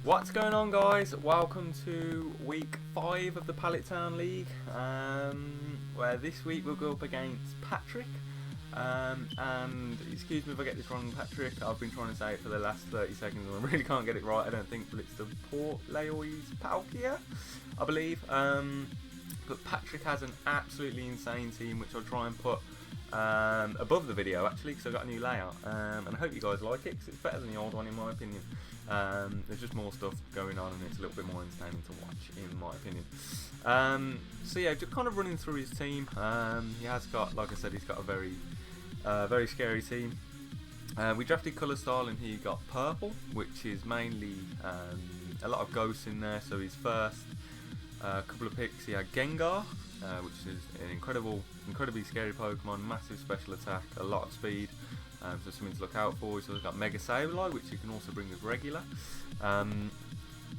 What's going on, guys? Welcome to week 5 of the Pallet Town League, where this week we'll go up against Patrick, and excuse me if I get this wrong, Patrick, I've been trying to say it for the last 30 seconds and I really can't get it right, I don't think, but it's the Portlaoise Palkia, I believe. But Patrick has an absolutely insane team, which I'll try and put above the video actually, because I've got a new layout, and I hope you guys like it because it's better than the old one in my opinion. There's just more stuff going on and it's a little bit more entertaining to watch in my opinion. So yeah, just kind of running through his team. He has got, like I said, he's got a very scary team. We drafted colour style and he got purple, which is mainly a lot of ghosts in there. So his first couple of picks, he had Gengar, which is an incredibly scary Pokemon, massive special attack, a lot of speed, so something to look out for. He's also got Mega Sableye, which you can also bring as regular.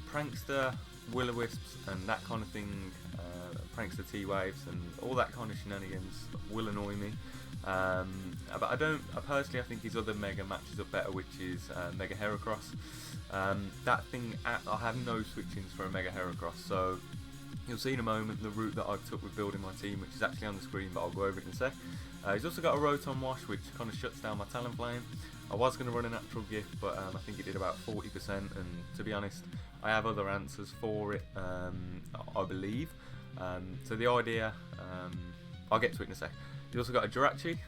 Prankster, Will-O-Wisps and that kind of thing, Prankster T-Waves and all that kind of shenanigans will annoy me. But I personally I think his other Mega matches up better, which is Mega Heracross. That thing, I have no switch-ins for a Mega Heracross, so you'll see in a moment the route that I took with building my team, which is actually on the screen, but I'll go over it in a sec. He's also got a Rotom Wash, which kind of shuts down my Talonflame. I was going to run a natural gift, but I think it did about 40%, and to be honest, I have other answers for it, I believe. So the idea, I'll get to it in a sec. He's also got a Jirachi,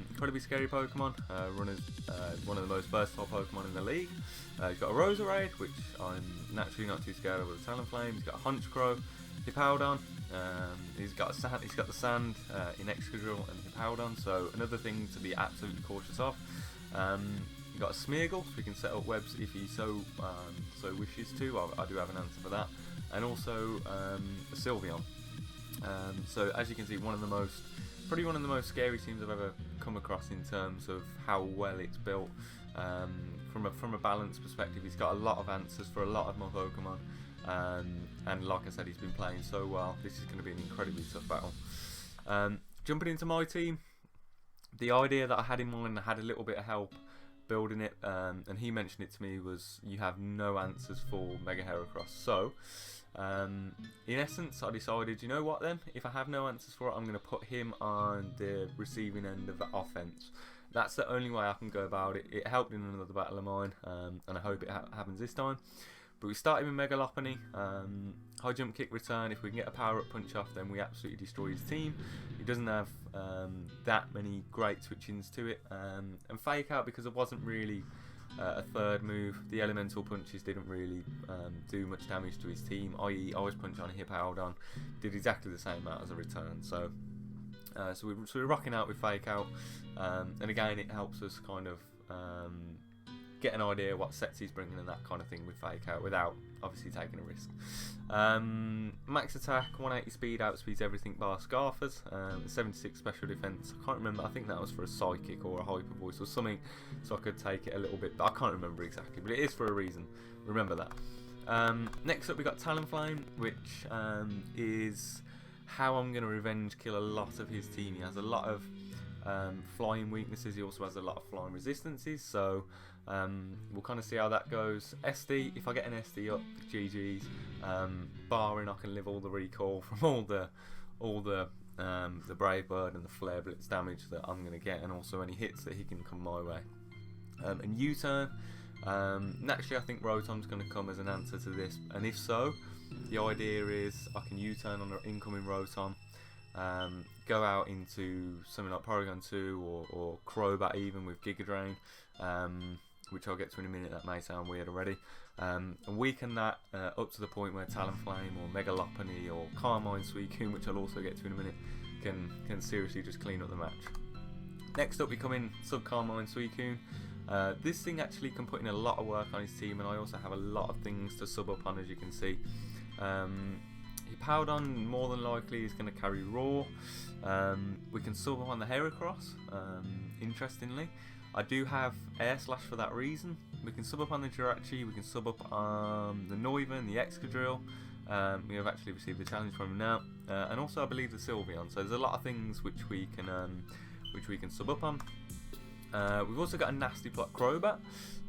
incredibly scary Pokemon, one of the most versatile Pokemon in the league. He's got a Roserade, which I'm naturally not too scared of with a Talonflame. He's got a Honchkrow, Hippowdon, he's got the sand in Excadrill and Hippowdon, so another thing to be absolutely cautious of. You've got a Smeargle, so we can set up webs if he so wishes to. I do have an answer for that, and also a Sylveon. So as you can see, probably one of the most scary teams I've ever come across in terms of how well it's built. From a balance perspective, he's got a lot of answers for a lot of my Pokemon. And like I said, he's been playing so well. This is going to be an incredibly tough battle. Jumping into my team, the idea that I had in mind, I had a little bit of help building it, and he mentioned it to me, was you have no answers for Mega Heracross. So, in essence, I decided, you know what then, if I have no answers for it, I'm going to put him on the receiving end of the offense. That's the only way I can go about it. It helped in another battle of mine, and I hope it happens this time. But we started with Mega Lopunny, high jump, kick, return. If we can get a power up punch off, then we absolutely destroy his team. He doesn't have that many great switch-ins to it. And fake out, because it wasn't really a third move. The elemental punches didn't really do much damage to his team, i.e. I was punch on a Hippowdon, did exactly the same amount as a return. So we're rocking out with fake out, and again it helps us kind of get an idea what sets he's bringing and that kind of thing with fake out without obviously taking a risk. Max attack, 180 speed, outspeeds everything bar Scarfers, 76 special defense. I can't remember, I think that was for a psychic or a hyper voice or something, so I could take it a little bit, but I can't remember exactly, but it is for a reason, remember that. Next up we got Talonflame, which is how I'm going to revenge kill a lot of his team. He has a lot of flying weaknesses, he also has a lot of flying resistances, so we'll kind of see how that goes. SD, if I get an SD up, GG's, barring I can live all the recall from all the Brave Bird and the Flare Blitz damage that I'm going to get, and also any hits that he can come my way. And U-turn, naturally I think Rotom's going to come as an answer to this, and if so, the idea is I can U-turn on an incoming Rotom, go out into something like Porygon 2 or Crobat even with Giga Drain, which I'll get to in a minute. That may sound weird already, and weaken that up to the point where Talonflame or Mega Lopunny or Carmine Suicune, which I'll also get to in a minute, can seriously just clean up the match. Next up we come in Sub Carmine Suicune. This thing actually can put in a lot of work on his team, and I also have a lot of things to sub up on, as you can see. Hippowdon more than likely is going to carry Raw. We can sub up on the Heracross, interestingly. I do have Air Slash for that reason. We can sub up on the Jirachi, we can sub up on the Noivern, the Excadrill. We have actually received the challenge from him now, and also I believe the Sylveon. So there's a lot of things which we can sub up on. We've also got a nasty plot Crobat,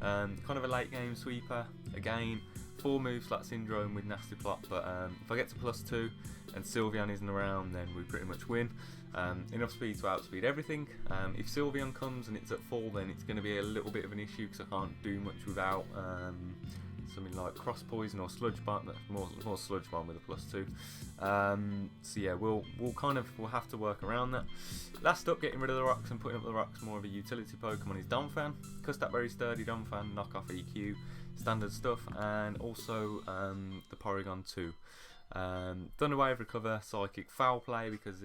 kind of a late game sweeper. Again, 4 move slot Syndrome with Nasty Plot, but if I get to +2 and Sylveon isn't around, then we pretty much win. Enough speed to outspeed everything. If Sylveon comes and it's at full, then it's going to be a little bit of an issue because I can't do much without something like Cross Poison or Sludge Bomb. More Sludge Bomb with a +2. So yeah, we'll have to work around that. Last up, getting rid of the rocks and putting up the rocks, more of a utility Pokemon, is Donphan. Custat very sturdy Donphan, knock off EQ, standard stuff, and also the Porygon 2. Done away with Recover, Psychic, Foul Play, because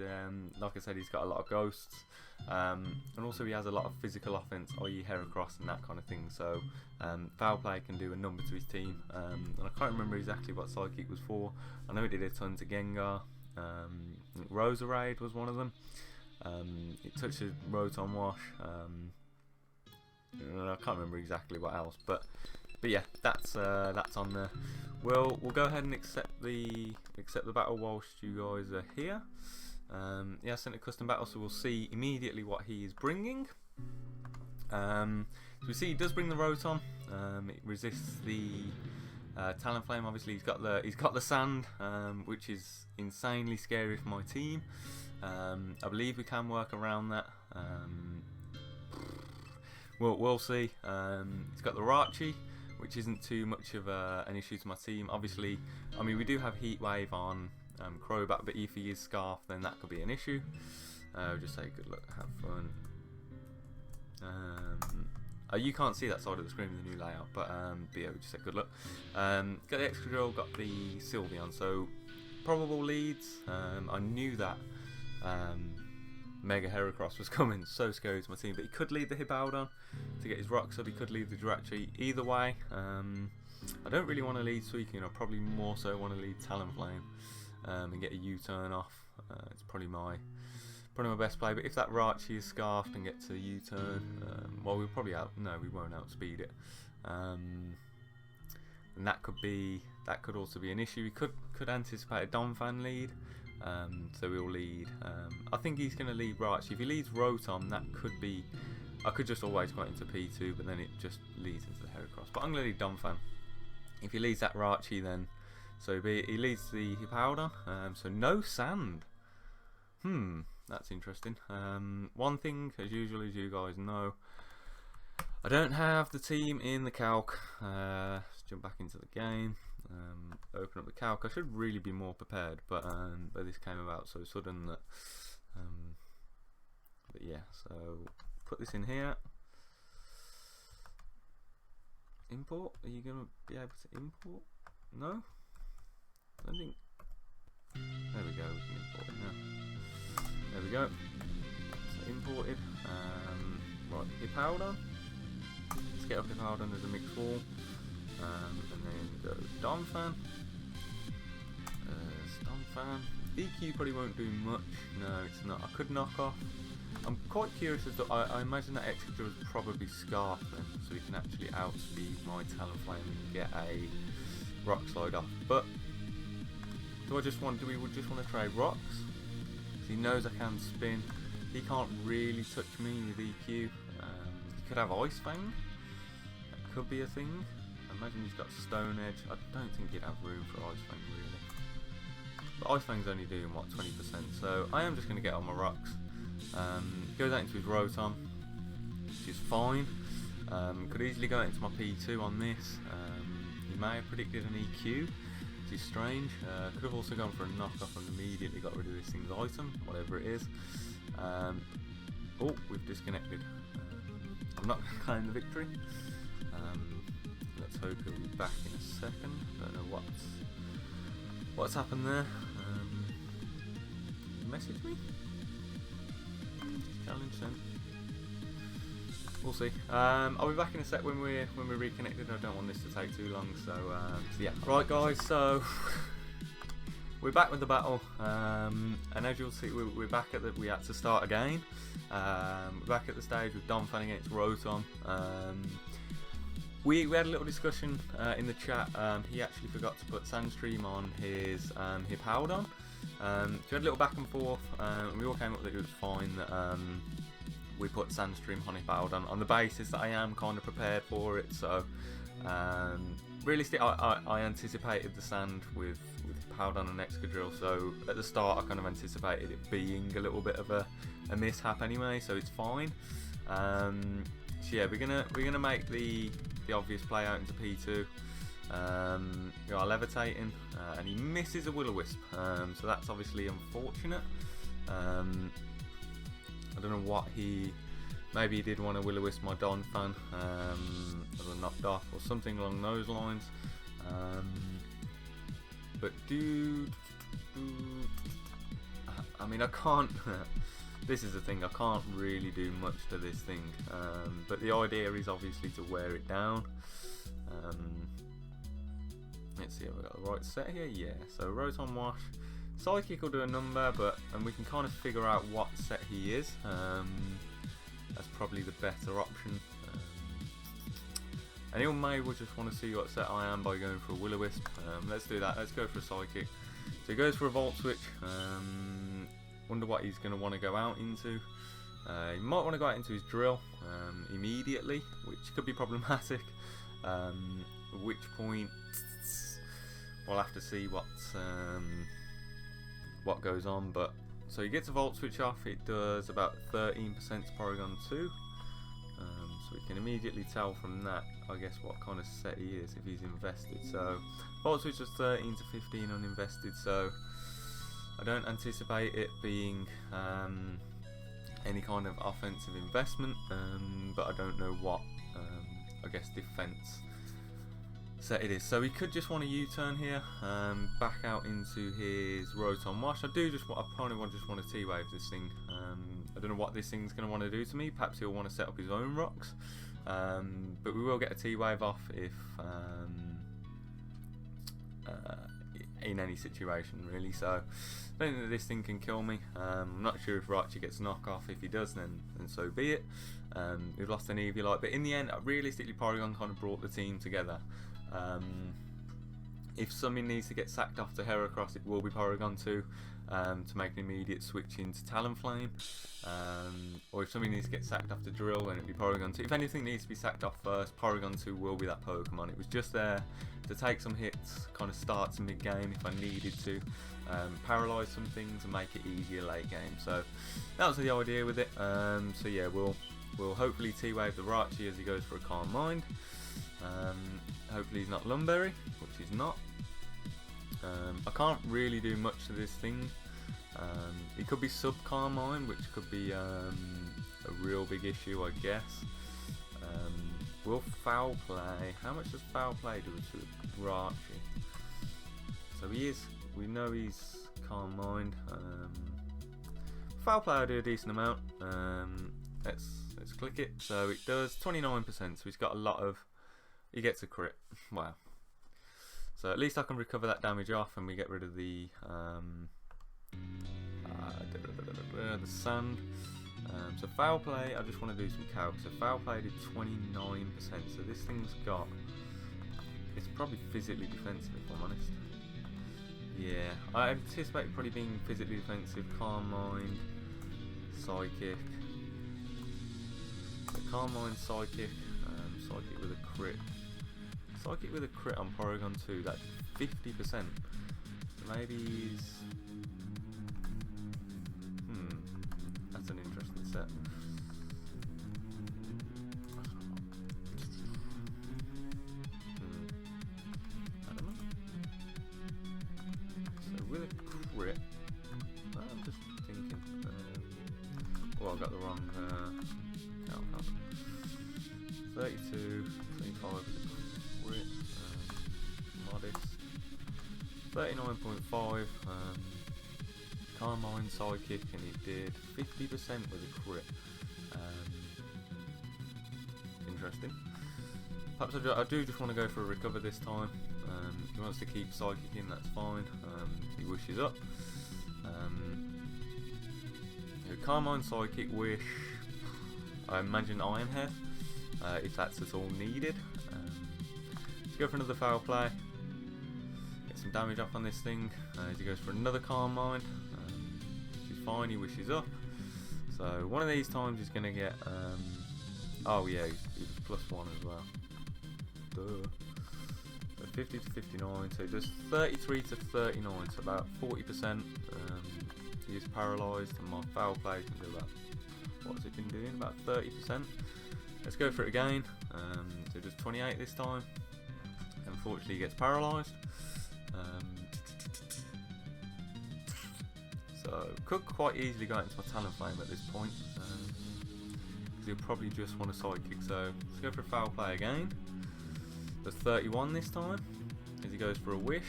like I said, he's got a lot of ghosts, and also he has a lot of physical offense, i.e. Heracross and that kind of thing, so Foul Play can do a number to his team, and I can't remember exactly what Psychic was for. I know it did a ton to Gengar. Roserade was one of them. It touched a Rotom Wash. I can't remember exactly what else, but yeah, that's on there. We'll go ahead and accept the battle whilst you guys are here. Yeah, I sent a custom battle, so we'll see immediately what he is bringing. So we see he does bring the Rotom. It resists the Talonflame. Obviously, he's got the Sand, which is insanely scary for my team. I believe we can work around that. We'll see. He's got the Rachi, which isn't too much of an issue to my team. Obviously, I mean, we do have Heat Wave on Crobat, but if he is Scarf, then that could be an issue. Just say good luck, have fun. You can't see that side of the screen with the new layout, but yeah, we just say good luck. Got the Excadrill, got the Sylveon, so probable leads. I knew that Mega Heracross was coming, so scary to my team, but he could lead the Hippowdon to get his rocks up, he could lead the Jirachi. Either way, I don't really want to lead Suicune, I probably more so want to lead Talonflame and get a U-turn off. It's probably my best play, but if that Rachi is Scarfed and gets a U-turn, well, we'll probably we won't outspeed it. And that could also be an issue. We could anticipate a Donphan lead. So we'll lead. I think he's going to lead Rachi. If he leads Rotom, that could be. I could just always go into P2, but then it just leads into the Heracross. But I'm going to lead Donphan. If he leads that Rachi, then he leads the Hippowdon. So no Sand. That's interesting. One thing, as usual, as you guys know, I don't have the team in the calc. Let's jump back into the game. Open up the calc. I should really be more prepared, but this came about so sudden that. But yeah, so put this in here. Import? Are you gonna be able to import? No? I don't think. There we go. We can import it now. There we go. So imported. Right, Hippowdon. Let's get up Hippowdon as a mixed wall. And then go Donphan. Donphan. EQ probably won't do much. No, it's not. I could knock off. I'm quite curious as to. I imagine that Excadrill is probably Scarf then, so we can actually outspeed my Talonflame and get a Rock Slide off. But do we just want to trade rocks? Because he knows I can spin. He can't really touch me with EQ. He could have Ice Fang. That could be a thing. Imagine he's got Stone Edge. I don't think he'd have room for Ice Fang really. But Ice Fang's only doing what, 20%, so I am just going to get on my rocks. Goes out into his Rotom, which is fine. Could easily go out into my P2 on this. He may have predicted an EQ, which is strange. Could have also gone for a knockoff and immediately got rid of this thing's item, whatever it is. Oh, we've disconnected. I'm not going to claim the victory. Let's hope he'll be back in a second. Don't know what's happened there. Message me? Challenge sent. We'll see. I'll be back in a sec when we're reconnected. I don't want this to take too long, so yeah. Right, guys. So we're back with the battle, and as you'll see, we're back at we had to start again. We're back at the stage with Donphan against Rotom. We had a little discussion in the chat. He actually forgot to put Sandstream on his Hippowdon. So we had a little back and forth, and we all came up that it was fine that we put Sandstream on Hippowdon on the basis that I am kind of prepared for it. So realistic. I anticipated the sand with Powdon and Excadrill, so at the start I kind of anticipated it being a little bit of a mishap anyway, so it's fine. So yeah, we're gonna make the obvious play out into P2. We are levitating, and he misses a Will-O-Wisp, so that's obviously unfortunate. I don't know what maybe he did want to Will-O-Wisp my Don fan, or knocked off or something along those lines. But I mean, I can't. This is the thing, I can't really do much to this thing, but the idea is obviously to wear it down. Let's see if we got the right set here. Yeah, so Rotom Wash, Psychic will do a number, and we can kind of figure out what set he is. That's probably the better option. Anyone may will just want to see what set I am by going for a Will-O-Wisp. Let's do that. Let's go for a Psychic. So he goes for a Volt Switch. Wonder what he's going to want to go out into. He might want to go out into his Drill immediately, which could be problematic. At which point we'll have to see what goes on. But so he gets a Volt Switch off. It does about 13% to Porygon 2. So we can immediately tell from that, I guess, what kind of set he is if he's invested. So Volt Switch was 13 to 15 uninvested. So I don't anticipate it being any kind of offensive investment, but I don't know what I guess defense set it is. So he could just want a U-turn here, back out into his Rotom Wash. I probably just want to T-Wave this thing. I don't know what this thing's going to want to do to me. Perhaps he'll want to set up his own rocks, but we will get a T-Wave off if in any situation really. So I don't think that this thing can kill me. I'm not sure if Raichu gets knock off. If he does, then so be it. We've lost an Eviolite, but in the end, realistically, Porygon kind of brought the team together. If something needs to get sacked off to Heracross, it will be Porygon 2 to make an immediate switch into Talonflame. Or if something needs to get sacked off to Drill, then it'll be Porygon 2. If anything needs to be sacked off first, Porygon 2 will be that Pokemon. It was just there to take some hits, kind of start to mid-game if I needed to, paralyse some things and make it easier late game. So that was the idea with it. So yeah, we'll hopefully T-Wave the Raichu as he goes for a Calm Mind. Hopefully he's not Lumberry, which he's not. I can't really do much to this thing. It could be sub Calm Mind, which could be a real big issue, I guess. Will Foul Play? How much does Foul Play do to Raichu? So we know he's Calm Mind. Foul Play will do a decent amount. Let's click it. So it does 29%. So he's got a lot of. He gets a crit. Wow. So at least I can recover that damage off, and we get rid of the sand. So Foul Play, I just want to do some calc. So Foul Play did 29%. So this thing's got. It's probably physically defensive, if I'm honest. Yeah, I anticipate probably being physically defensive. Calm Mind, Psychic. So Calm Mind, Psychic. Psychic with a crit. Psychic with a crit on Porygon 2, that's 50%. So maybe he's... that's an interesting set. I don't know. So with a crit, I'm just thinking... I got the wrong count. 32, 25 with a crit, modest, 39.5, Calm Mind, Psychic, and he did 50% with a crit. Interesting. Perhaps I do just want to go for a recover this time. He wants to keep Psychic in, that's fine. He wishes up. Calm Mind, Psychic, Wish. I imagine Iron Head, if that's at all needed. Let's go for another Foul Play. Get some damage off on this thing. He goes for another Calm Mind. Which is fine, he wishes up. So one of these times he's going to get... oh yeah, he was +1 as well. Duh. 50 to 59, so he does 33 to 39, so about 40%. He is paralysed, and my foul play can do about, what's it been doing, about 30%. Let's go for it again. So just 28 this time. Unfortunately, he gets paralysed. So could quite easily go into my Talon Flame at this point, because he'll probably just want a sidekick. So let's go for a foul play again. Does 31 this time, as he goes for a wish.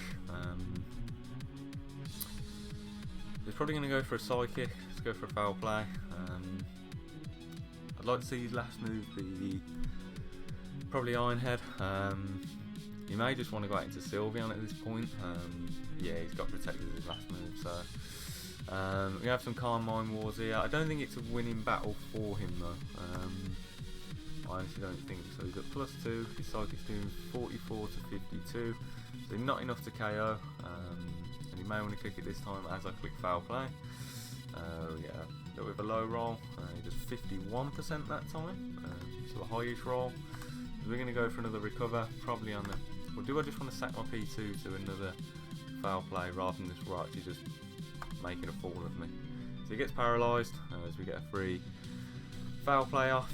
He's probably going to go for a sidekick. Let's go for a foul play. I'd like to see his last move be probably Iron Head. He may just want to go out into Sylveon at this point. Yeah, he's got protected as his last move. So we have some Calm Mind Wars here. I don't think it's a winning battle for him though. I honestly don't think so. He's got +2. His Psychic's doing 44 to 52. So not enough to KO. And he may want to click it this time as I click foul play. Yeah, a little bit of a low roll. He does 51% that time. So the highest roll. So we're going to go for another recover, probably on the. Or do I just want to sack my P2 to another foul play rather than this right? He's just making a fool of me. So he gets paralysed as we get a free foul play off.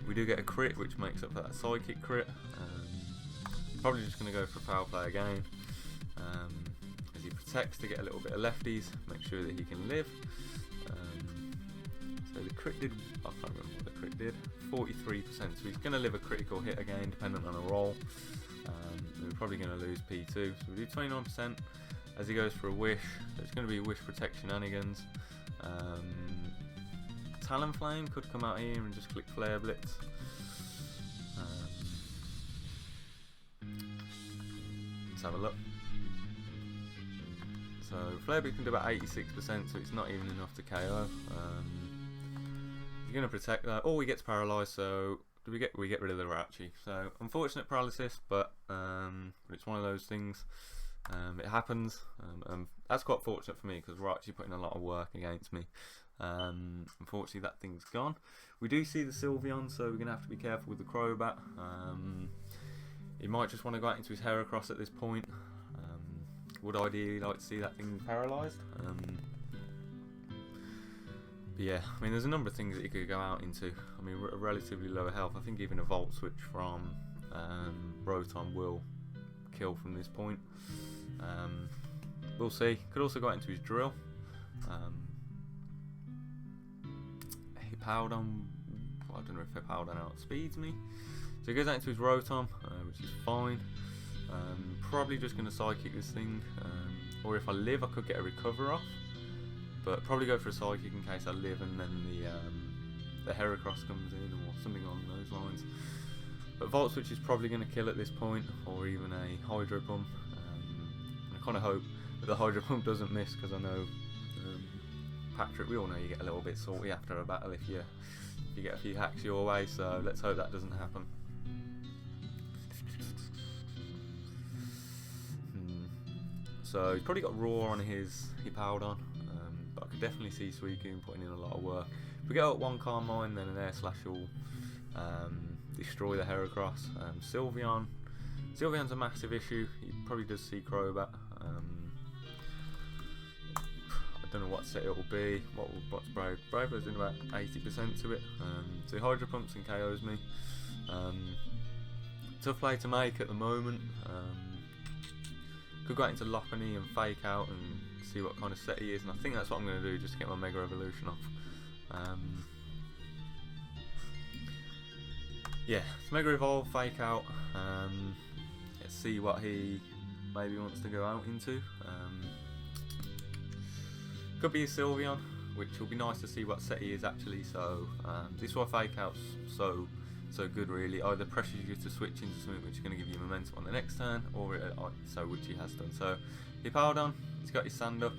We do get a crit, which makes up for that sidekick crit. Probably just going to go for a foul play again. As he protects to get a little bit of lefties, make sure that he can live. So the crit did, I can't remember what the crit did, 43%, so he's going to live a critical hit again, dependent on a roll. We're probably going to lose P2, so we do 29% as he goes for a wish. So it's going to be wish protection shenanigans. Talon Flame could come out here and just click Flare Blitz. Let's have a look. So Flare Blitz can do about 86%, so it's not even enough to KO. He's going to protect that. Oh, he gets paralysed, so we get rid of the Rachi. So unfortunate paralysis, but it's one of those things. It happens. That's quite fortunate for me because Rachi put in a lot of work against me. Unfortunately, that thing's gone. We do see the Sylveon, so we're going to have to be careful with the Crobat. He might just want to go out into his Heracross at this point. Would ideally like to see that thing paralysed. But yeah, I mean, there's a number of things that he could go out into. I mean, relatively lower health. I think even a Volt Switch from Rotom will kill from this point. We'll see. Could also go out into his Drill. Hippowdon, I don't know if Hippowdon outspeeds me. So he goes out into his Rotom, which is fine. Probably just going to Psychic this thing. Or if I live, I could get a Recover off. But probably go for a Psychic in case I live and then the Heracross comes in or something along those lines. But Volt Switch is probably going to kill at this point, or even a Hydro Pump. I kind of hope that the Hydro Pump doesn't miss, because I know Patrick, we all know you get a little bit salty after a battle if you get a few hacks your way, so let's hope that doesn't happen. So he's probably got Roar on his Hippowdon, but I could definitely see Suicune putting in a lot of work. If we get up one Calm Mind, then an Air Slash will destroy the Heracross. Sylveon's a massive issue. He probably does see Crobat. I don't know what set it will be. What's Brave? Brave is in about 80% to it. So he Hydro Pumps and KOs me. Tough play to make at the moment. Could go out into Lopunny and Fake Out and see what kind of set he is, and I think that's what I'm going to do just to get my Mega Evolution off. Yeah, so Mega Evolve, Fake Out. Let's see what he maybe wants to go out into. Could be a Sylveon, which will be nice to see what set he is actually. So this is why Fake Out's so good really. Either pressures you to switch into something which is going to give you momentum on the next turn, or which he has done. So Hippowdon, he's got his Sand up,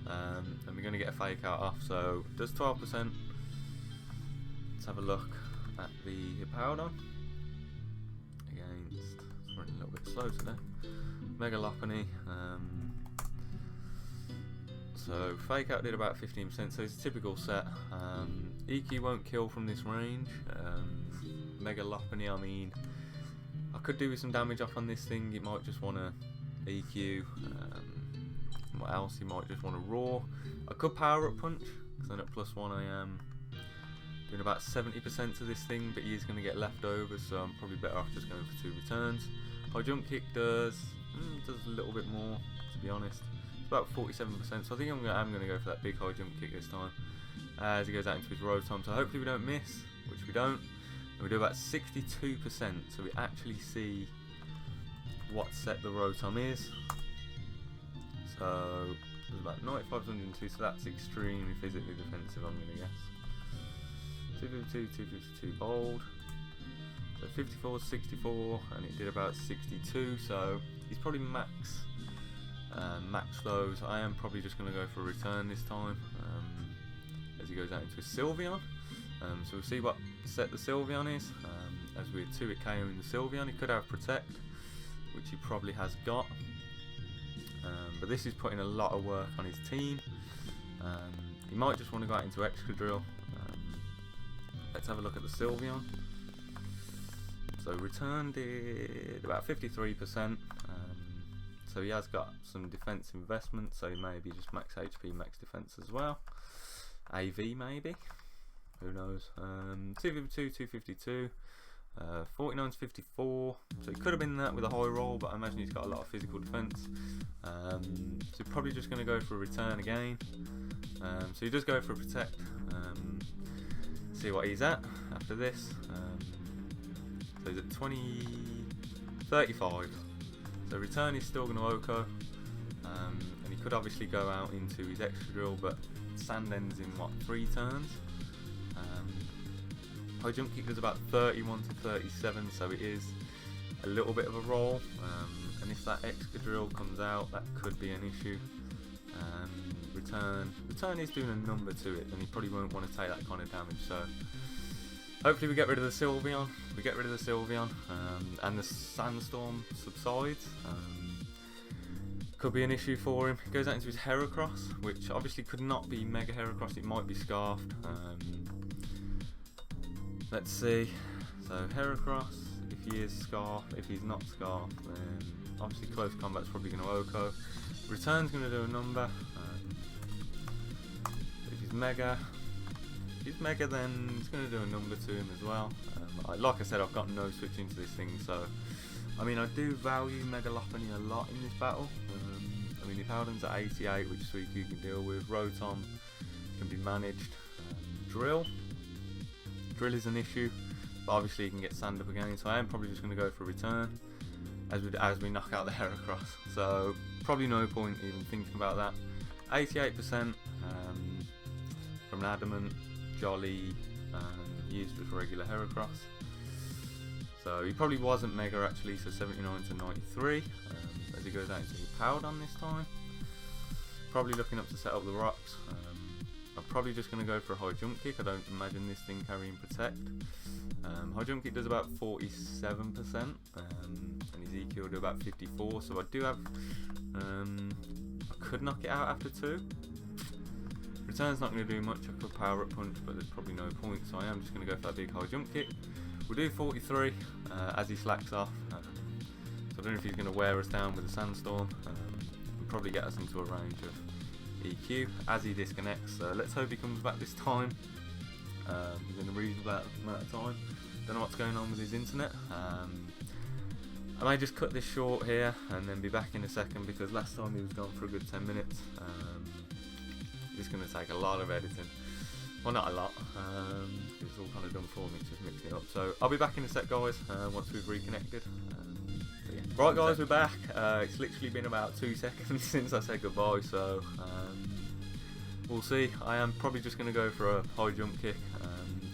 and we're going to get a Fake Out off. So does 12%. Let's have a look at the Hippowdon against. It's running a little bit slow today. Mega Lopunny. So Fake Out did about 15%, so it's a typical set. EQ won't kill from this range. Mega Lopunny, I mean, I could do with some damage off on this thing. It might just want to EQ. What else? He might just want to roar. I could power up punch, because then at +1 I am doing about 70% to this thing, but he is going to get leftovers, so I'm probably better off just going for 2 returns. High jump kick does a little bit more, to be honest. It's about 47%, so I think I'm going to go for that big high jump kick this time, as he goes out into his Rotom. So hopefully we don't miss, which we don't. And we do about 62%, so we actually see what set the Rotom is. So there's about 95, 102, so that's extremely physically defensive, I'm going to guess. 252, 252 bold. So 54, 64, and it did about 62, so he's probably max those. I am probably just going to go for a return this time, as he goes out into a Sylveon. So we'll see what set the Sylveon is. As we're 2 at KO in the Sylveon, he could have Protect, which he probably has got. But this is putting a lot of work on his team. He might just want to go out into Excadrill. Let's have a look at the Sylveon. So return did about 53%. So he has got some defense investment, so maybe just max HP, max defense as well. AV maybe, who knows. 252, 252. 49's 54, so it could have been that with a high roll, but I imagine he's got a lot of physical defense. So probably just going to go for a return again. So he does go for a Protect. See what he's at after this. So he's at 35. So return is still going to OHKO, and he could obviously go out into his Excadrill, but Sand ends in what, 3 turns. High jump kick does about 31 to 37, so it is a little bit of a roll. And if that Excadrill comes out, that could be an issue. Return is doing a number to it, and he probably won't want to take that kind of damage. So hopefully we get rid of the Sylveon. And the Sandstorm subsides. Could be an issue for him. He goes out into his Heracross, which obviously could not be Mega Heracross. It might be Scarfed. Let's see. So Heracross, if he is Scarfed, if he's not Scarfed, then obviously close combat's probably going to OHKO. Return's going to do a number. If he's Mega, then it's going to do a number to him as well. Like I said, I've got no switch into this thing, so I mean I do value Mega Lopunny a lot in this battle. I mean if Howden's at 88, which Suicune can deal with, Rotom can be managed. Drill is an issue, but obviously you can get Sand up again, so I am probably just going to go for a return as we knock out the Heracross. So probably no point even thinking about that. 88% from an Adamant, Jolly, used just regular Heracross. So he probably wasn't Mega actually, so 79 to 93 as he goes out into Powdon this time. Probably looking up to set up the rocks. I'm probably just going to go for a high jump kick. I don't imagine this thing carrying Protect. High jump kick does about 47%, and his EQ will do about 54. So I do have, I could knock it out after 2. Return's not going to do much. I could power up punch, but there's probably no point. So I am just going to go for that big high jump kick. We'll do 43 as he slacks off. So I don't know if he's going to wear us down with a Sandstorm. And probably get us into a range of EQ as he disconnects. Let's hope he comes back this time within a reasonable amount of time. Don't know what's going on with his internet. I may just cut this short here and then be back in a second, because last time he was gone for a good 10 minutes. It's going to take a lot of editing. Well, not a lot. It's all kind of done for me, just mixing it up. So I'll be back in a sec, guys, once we've reconnected. Yeah. Right, guys, we're back. It's literally been about 2 seconds since I said goodbye, so we'll see. I am probably just going to go for a high jump kick.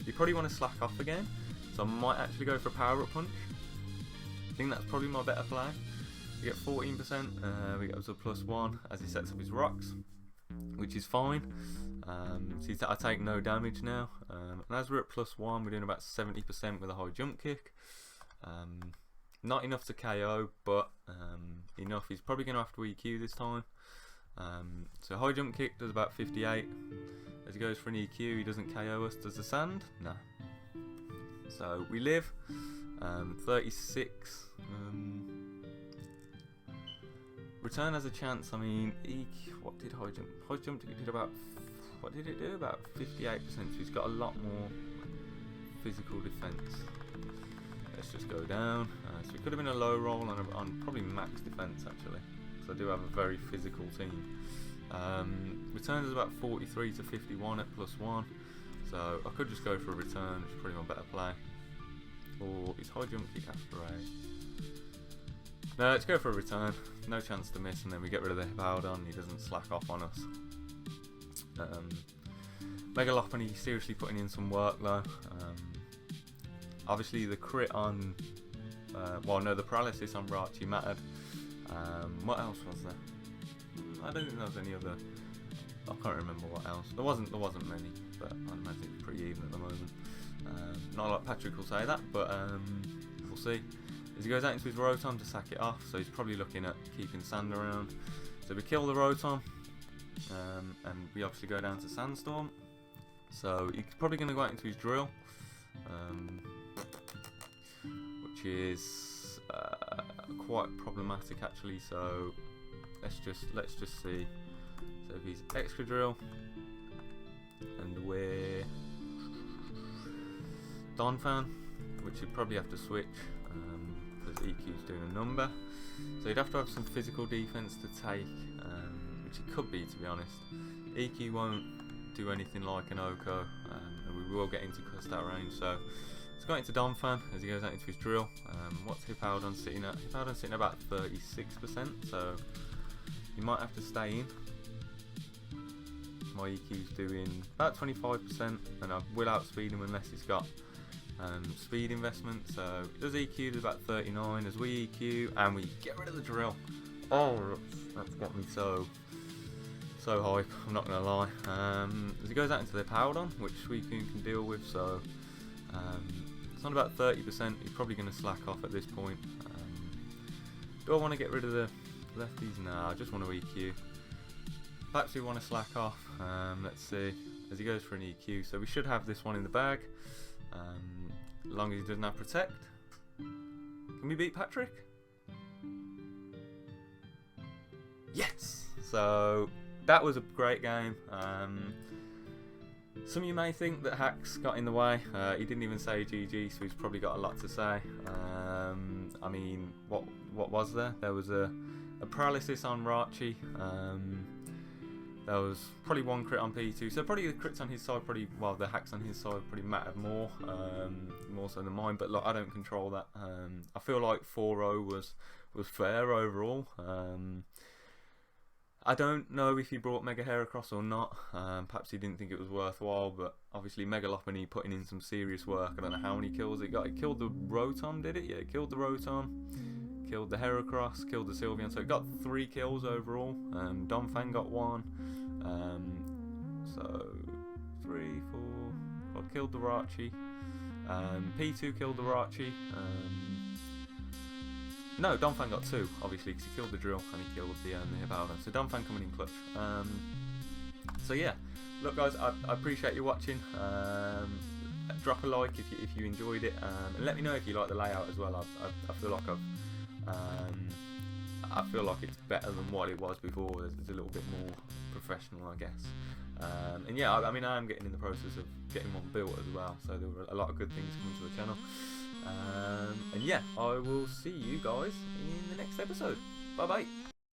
You probably want to slack off again, so I might actually go for a power up punch. I think that's probably my better play. We get 14%, we get up to +1 as he sets up his rocks, which is fine. So I take no damage now, and as we're at +1, we're doing about 70% with a high jump kick. Not enough to KO, but enough. He's probably going to have to EQ this time. So high jump kick does about 58. As he goes for an EQ, he doesn't KO us. Does the Sand? No. So we live. 36. Return has a chance. I mean, what did high jump? High jump did about, what did it do? About 58%. So he's got a lot more physical defense. Let's just go down. So it could have been a low roll on probably max defense actually. So I do have a very physical team. Return is about 43 to 51 at +1. So I could just go for a return, which is probably my better play. Or is high jump kick after a? No, let's go for a return. No chance to miss, and then we get rid of the Hippowdon. He doesn't slack off on us. Megalopony seriously putting in some work though. Obviously the crit on, well no, the paralysis on Rachi mattered. What else was there? I don't think there was any other. I can't remember what else. There wasn't many, but I imagine it's pretty even at the moment. Not like Patrick will say that, but we'll see. As he goes out into his Rotom to sack it off, so he's probably looking at keeping Sand around. So we kill the Rotom, and we obviously go down to Sandstorm. So he's probably going to go out into his Drill, which is quite problematic actually. So let's just see. So if he's Extra Drill, and we're Donphan, which you'd probably have to switch. Because EQ's doing a number, so you'd have to have some physical defense to take, which it could be, to be honest. EQ won't do anything like an Oko, and we will get into Custard range. So let's go into Donphan as he goes out into his Drill. What's Hippowdon sitting at? Hippowdon's sitting at about 36%, so you might have to stay in. My EQ's doing about 25%, and I will outspeed him unless he's got speed investment. So does EQ do about 39 as we EQ, and we get rid of the Drill. Oh, that's got me so hype, I'm not gonna lie. As he goes out into the Hippowdon, which Suicune can deal with, so it's on about 30%. He's probably going to slack off at this point. Do I want to get rid of the lefties? No, I just want to EQ. Perhaps we want to slack off. Let's see. As he goes for an EQ, so we should have this one in the bag. As long as he doesn't have Protect. Can we beat Patrick? Yes! So that was a great game. Some of you may think that Hacks got in the way. He didn't even say GG, so he's probably got a lot to say. I mean, what was there? There was a paralysis on Rachi. There was probably one crit on P2, so probably the crits on his side, well, the hacks on his side probably mattered more, more so than mine. But look, I don't control that. I feel like 4-0 was fair overall. I don't know if he brought Mega Heracross or not. Perhaps he didn't think it was worthwhile, but obviously Megalopony putting in some serious work. I don't know how many kills it got. It killed the Rotom, did it? Yeah, it killed the Rotom, killed the Heracross, killed the Sylveon. So it got 3 kills overall. Donphan got 1. So 3, 4. Well, killed the Rachi. P2 killed the Rachi. No, Donphan got 2, obviously, because he killed the Drill and he killed the Hippowdon. So Donphan coming in clutch. So yeah, look guys, I appreciate you watching. Drop a like if you enjoyed it, and let me know if you like the layout as well. I feel like I feel like it's better than what it was before. It's a little bit more professional, I guess. And yeah, I mean, I am getting in the process of getting one built as well. So there were a lot of good things coming to the channel. And yeah, I will see you guys in the next episode. Bye bye.